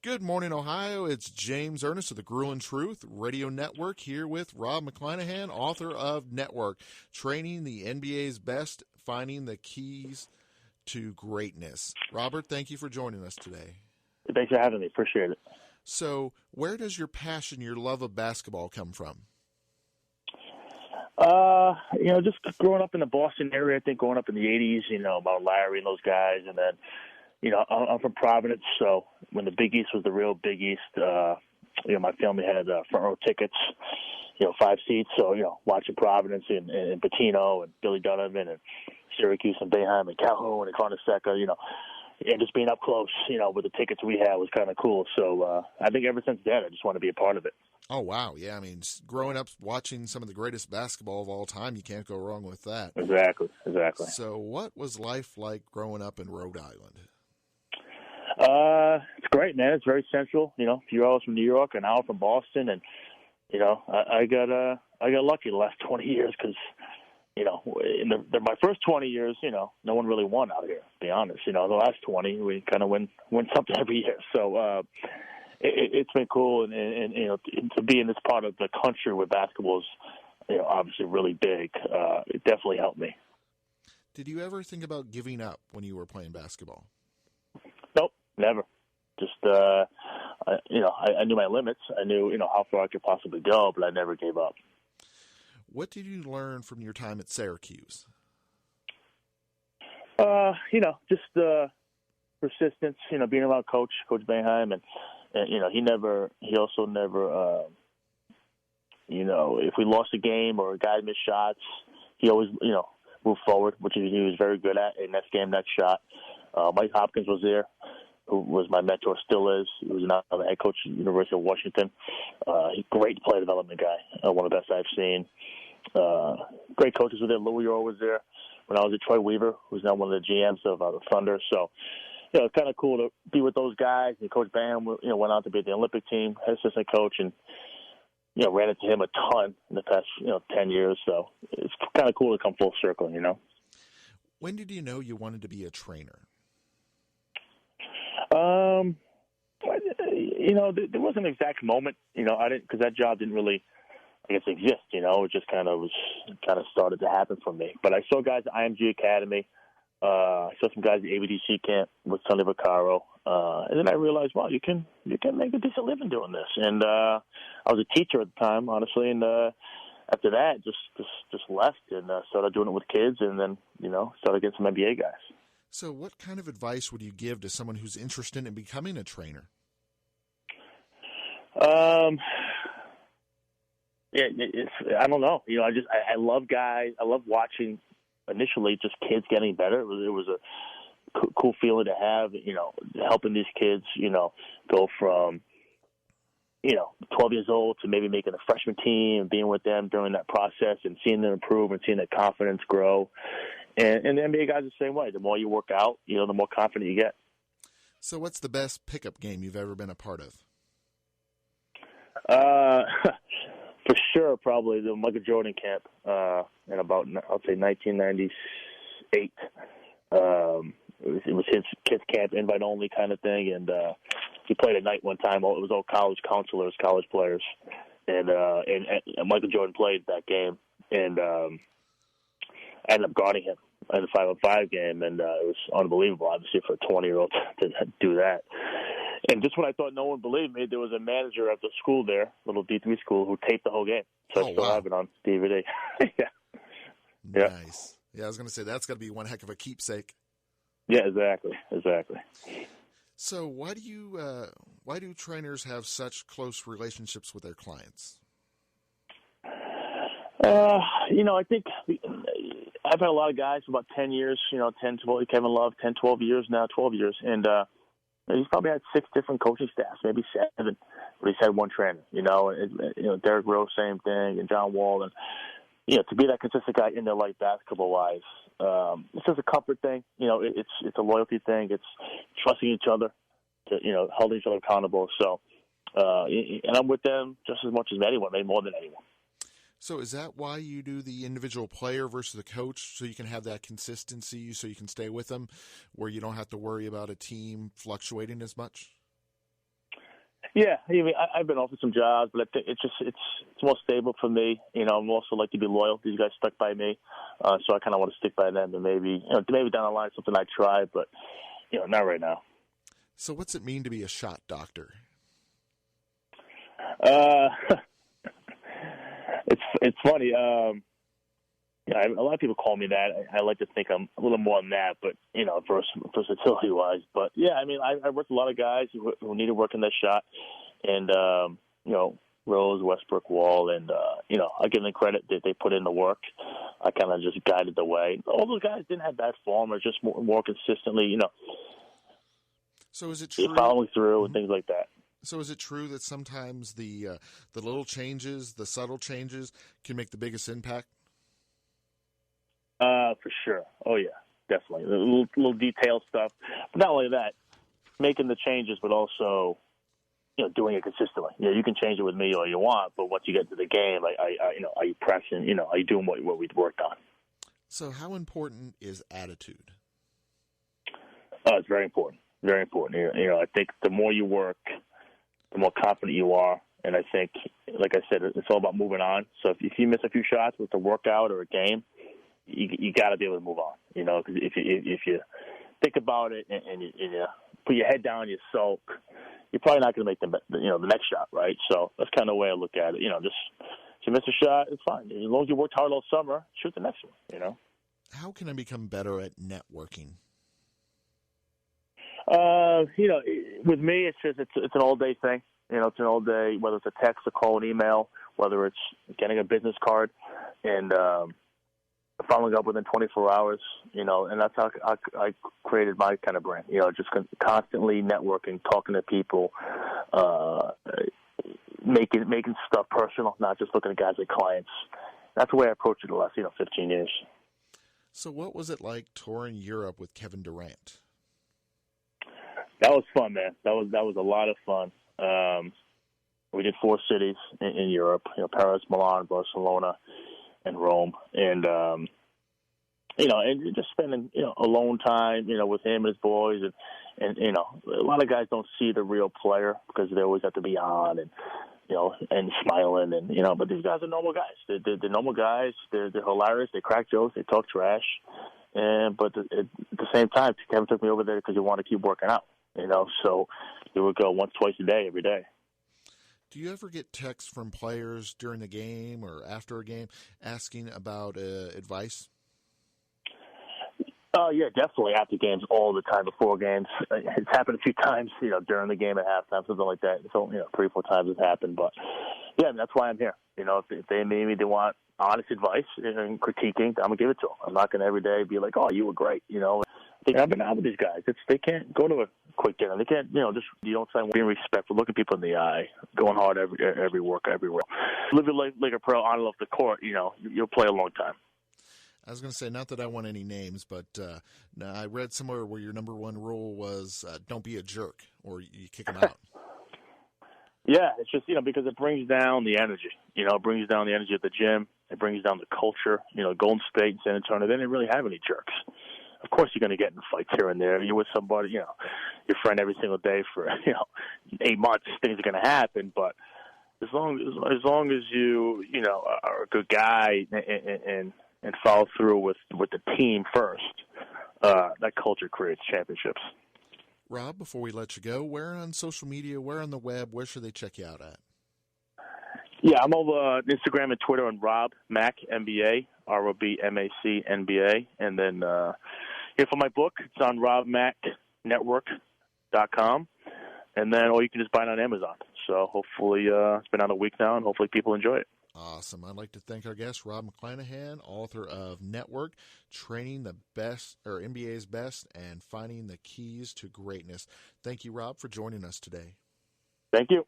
Good morning, Ohio. It's James Ernest of the Gruel and Truth Radio Network here with Rob McClanaghan, author of Network, Training the NBA's Best, Finding the Keys to Greatness. Robert, thank you for joining us today. Thanks for having me. Appreciate it. So, where does your passion, your love of basketball come from? Just growing up in the Boston area, I think growing up in the 80s, about Larry and those guys. And then, I'm from Providence, so when the Big East was the real Big East, my family had front row tickets, 5 seats. So, watching Providence and Pitino and Billy Donovan and Syracuse and Boeheim and Calhoun and Carnesecca, and just being up close, with the tickets we had was kind of cool. So I think ever since then, I just want to be a part of it. Oh, wow. Yeah, I mean, growing up watching some of the greatest basketball of all time, you can't go wrong with that. Exactly. So what was life like growing up in Rhode Island? It's great, man. It's very central. A few hours from New York, an hour from Boston. And, I got lucky the last 20 years because, in my first 20 years, no one really won out here, to be honest. The last 20, we kind of win something every year. So, it's been cool, and to be in this part of the country where basketball is, obviously really big, it definitely helped me. Did you ever think about giving up when you were playing basketball? Nope, never. Just, I knew my limits. I knew, how far I could possibly go, but I never gave up. What did you learn from your time at Syracuse? Just persistence, being around Coach Boeheim, and he also never, if we lost a game or a guy missed shots, he always, moved forward, which he was very good at. And next game, next shot. Mike Hopkins was there, who was my mentor, still is. He was now the head coach at the University of Washington. Great player development guy, one of the best I've seen. Great coaches were there. Louis Orr was there when I was at Troy Weaver, who's now one of the GMs of the Thunder. So, it's kind of cool to be with those guys. And Coach Bam, went on to be at the Olympic team, head assistant coach, and, ran into him a ton in the past, 10 years. So it's kind of cool to come full circle, When did you know you wanted to be a trainer? There wasn't an exact moment, I didn't, because that job didn't really, exist, it just kind of started to happen for me. But I saw guys at IMG Academy. I saw some guys at ABDC camp with Sonny Vaccaro. And then I realized, wow, you can make a decent living doing this. And I was a teacher at the time, honestly, and after that, just left and started doing it with kids, and then, started getting some NBA guys. So what kind of advice would you give to someone who's interested in becoming a trainer? I don't know. I love guys. I love watching initially just kids getting better. It was a cool feeling to have, helping these kids, go from, 12 years old to maybe making a freshman team and being with them during that process and seeing them improve and seeing their confidence grow. And the NBA guys are the same way. The more you work out, the more confident you get. So what's the best pickup game you've ever been a part of? For sure, probably the Michael Jordan camp in about, I'll say, 1998. It was his kids camp, invite only kind of thing, and he played at night one time. It was all college counselors, college players, and Michael Jordan played that game, and I ended up guarding him in the 5-on-5 game, and it was unbelievable, obviously, for a 20-year-old to do that. And just when I thought no one believed me, there was a manager at the school there, little D3 school, who taped the whole game. So I still have it on DVD. Yeah. Nice. Yeah, I was going to say, that's got to be one heck of a keepsake. Yeah, exactly. So why do trainers have such close relationships with their clients? I think I've had a lot of guys for about 10 years, 10, 12, Kevin Love, 10, 12 years now, 12 years. And he's probably had 6 different coaching staffs, maybe 7, but he's had one trainer, Derrick Rose, same thing, and John Wall. And, to be that consistent guy in their life basketball-wise, it's just a comfort thing. It's a loyalty thing. It's trusting each other, to holding each other accountable. So, and I'm with them just as much as anyone, maybe more than anyone. So is that why you do the individual player versus the coach, so you can have that consistency, so you can stay with them, where you don't have to worry about a team fluctuating as much? Yeah, I mean, I've been offered some jobs, but I think it's more stable for me. You know, I'm also like to be loyal. These guys stuck by me, so I kind of want to stick by them. And maybe maybe down the line something I try, but not right now. So, what's it mean to be a shot doctor? It's funny. A lot of people call me that. I like to think I'm a little more than that, but versatility wise. But yeah, I mean, I worked with a lot of guys who needed work in their shot, and Rose, Westbrook, Wall, and I give them credit that they put in the work. I kind of just guided the way. All those guys didn't have bad form, or just more consistently, So is it true? Following through and things like that. So is it true that sometimes the little changes, the subtle changes, can make the biggest impact? For sure. Oh yeah, definitely. The little detail stuff. But not only that, making the changes, but also, doing it consistently. You can change it with me all you want, but once you get to the game, are you pressing? Are you doing what we've worked on? So how important is attitude? It's very important. Very important. I think the more you work, the more confident you are. And I think, like I said, it's all about moving on. So if you miss a few shots with a workout or a game, you got to be able to move on, because if you think about it and you put your head down, you sulk, you're probably not going to make the next shot, right? So that's kind of the way I look at it. Just if you miss a shot, it's fine. As long as you worked hard all summer, shoot the next one. How can I become better at networking? With me, it's an all day thing. It's an all day, whether it's a text, a call, an email, whether it's getting a business card, and following up within 24 hours, and that's how I created my kind of brand, just constantly networking, talking to people, making stuff personal, not just looking at guys like clients. That's the way I approached it the last, 15 years. So what was it like touring Europe with Kevin Durant? That was fun, man. That was a lot of fun. We did 4 cities in Europe, Paris, Milan, Barcelona, and Rome, and and just spending alone time with him and his boys, and a lot of guys don't see the real player because they always have to be on and and smiling, and but these guys are normal guys. They're normal guys. They're hilarious. They crack jokes. They talk trash, but at the same time, Kevin took me over there because he wanted to keep working out. So he would go once, twice a day, every day. Do you ever get texts from players during the game or after a game asking about advice? Yeah, definitely after games, all the time, before games. It's happened a few times, during the game at halftime, something like that. So, 3 or 4 times it's happened. But, yeah, that's why I'm here. If they maybe they want honest advice and critiquing, I'm going to give it to them. I'm not going to every day be like, oh, you were great, I've been out with these guys. They can't go to a quick dinner. They can't, you don't sign being respectful, looking people in the eye, going hard every work, everywhere. Live your life like a pro on and off the court, you'll play a long time. I was going to say, not that I want any names, but I read somewhere where your number one rule was don't be a jerk or you kick them out. Yeah, it's just, because it brings down the energy. It brings down the energy of the gym. It brings down the culture. Golden State and San Antonio, they didn't really have any jerks. Of course you're going to get in fights here and there. You're with somebody, your friend every single day for, 8 months, things are going to happen. But as long as you, are a good guy and follow through with the team first, that culture creates championships. Rob, before we let you go, where on social media, where on the web, where should they check you out at? Yeah, I'm over Instagram and Twitter on Rob Mac NBA, ROBMAC NBA, and then for my book, it's on robmacnetwork.com, and then or you can just buy it on Amazon. So hopefully it's been out a week now, and hopefully people enjoy it. Awesome. I'd like to thank our guest, Rob McClanaghan, author of Network, Training the Best, or NBA's Best, and Finding the Keys to Greatness. Thank you, Rob, for joining us today. Thank you.